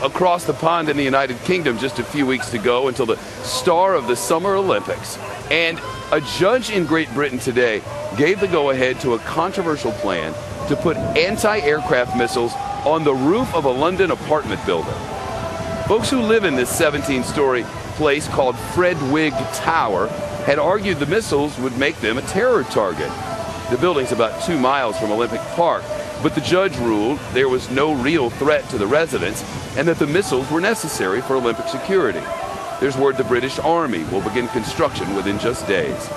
across the pond in the United Kingdom just a few weeks to go until the star of the Summer Olympics. And a judge in Great Britain today gave the go-ahead to a controversial plan to put anti-aircraft missiles on the roof of a London apartment building. Folks who live in this 17-story place called Fred Wigg Tower had argued the missiles would make them a terror target. The building's about 2 miles from Olympic Park, but the judge ruled there was no real threat to the residents and that the missiles were necessary for Olympic security. There's word the British Army will begin construction within just days.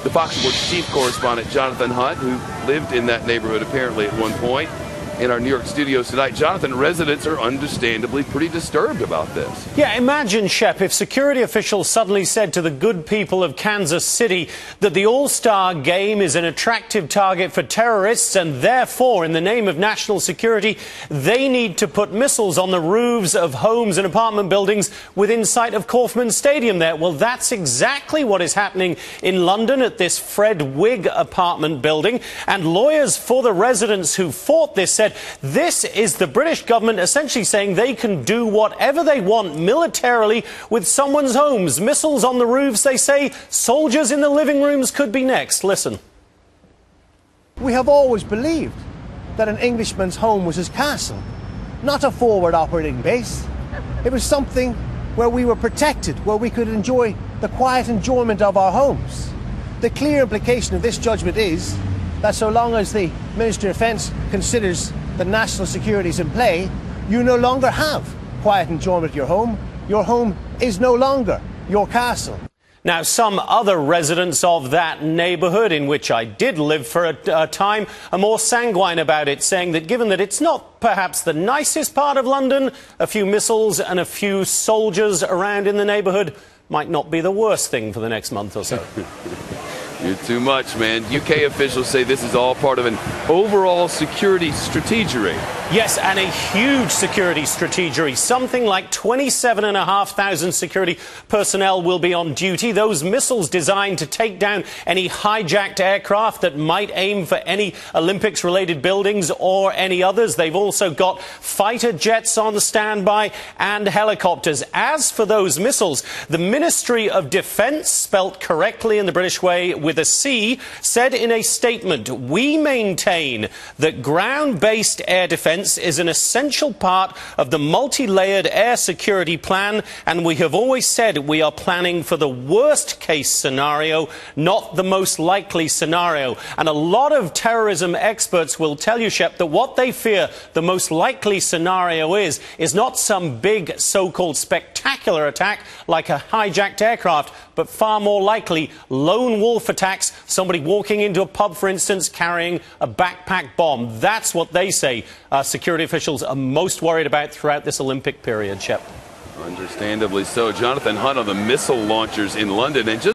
The Fox Sports chief correspondent Jonathan Hunt, who lived in that neighborhood apparently at one point, in our New York studios tonight. Jonathan, residents are understandably pretty disturbed about this. Yeah, imagine, Shep, if security officials suddenly said to the good people of Kansas City that the All-Star game is an attractive target for terrorists and therefore, in the name of national security, they need to put missiles on the roofs of homes and apartment buildings within sight of Kaufman Stadium there. Well, that's exactly what is happening in London at this Fred Wigg apartment building. And lawyers for the residents who fought this said this is the British government essentially saying they can do whatever they want militarily with someone's homes. Missiles on the roofs, they say. Soldiers in the living rooms could be next. Listen. We have always believed that an Englishman's home was his castle, not a forward operating base. It was something where we were protected, where we could enjoy the quiet enjoyment of our homes. The clear implication of this judgment is that so long as the Ministry of Defence considers that national security is in play, you no longer have quiet enjoyment of your home. Your home is no longer your castle. Now, some other residents of that neighbourhood, in which I did live for a time, are more sanguine about it, saying that given that it's not perhaps the nicest part of London, a few missiles and a few soldiers around in the neighbourhood might not be the worst thing for the next month or so. You're too much, man. UK officials say this is all part of an overall security strategy. Yes, and a huge security strategy. Something like 27,500 security personnel will be on duty. Those missiles designed to take down any hijacked aircraft that might aim for any Olympics-related buildings or any others. They've also got fighter jets on standby and helicopters. As for those missiles, the Ministry of Defence, spelt correctly in the British way with a C, said in a statement, "We maintain that ground-based air defence is an essential part of the multi-layered air security plan, and we have always said we are planning for the worst-case scenario, not the most likely scenario." And a lot of terrorism experts will tell you, Shep, that what they fear the most likely scenario is not some big so-called spectacular attack like a hijacked aircraft, but far more likely lone wolf attacks, somebody walking into a pub, for instance, carrying a backpack bomb. That's what they say security officials are most worried about throughout this Olympic period, Shep. Understandably so. Jonathan Hunt on the missile launchers in London. And just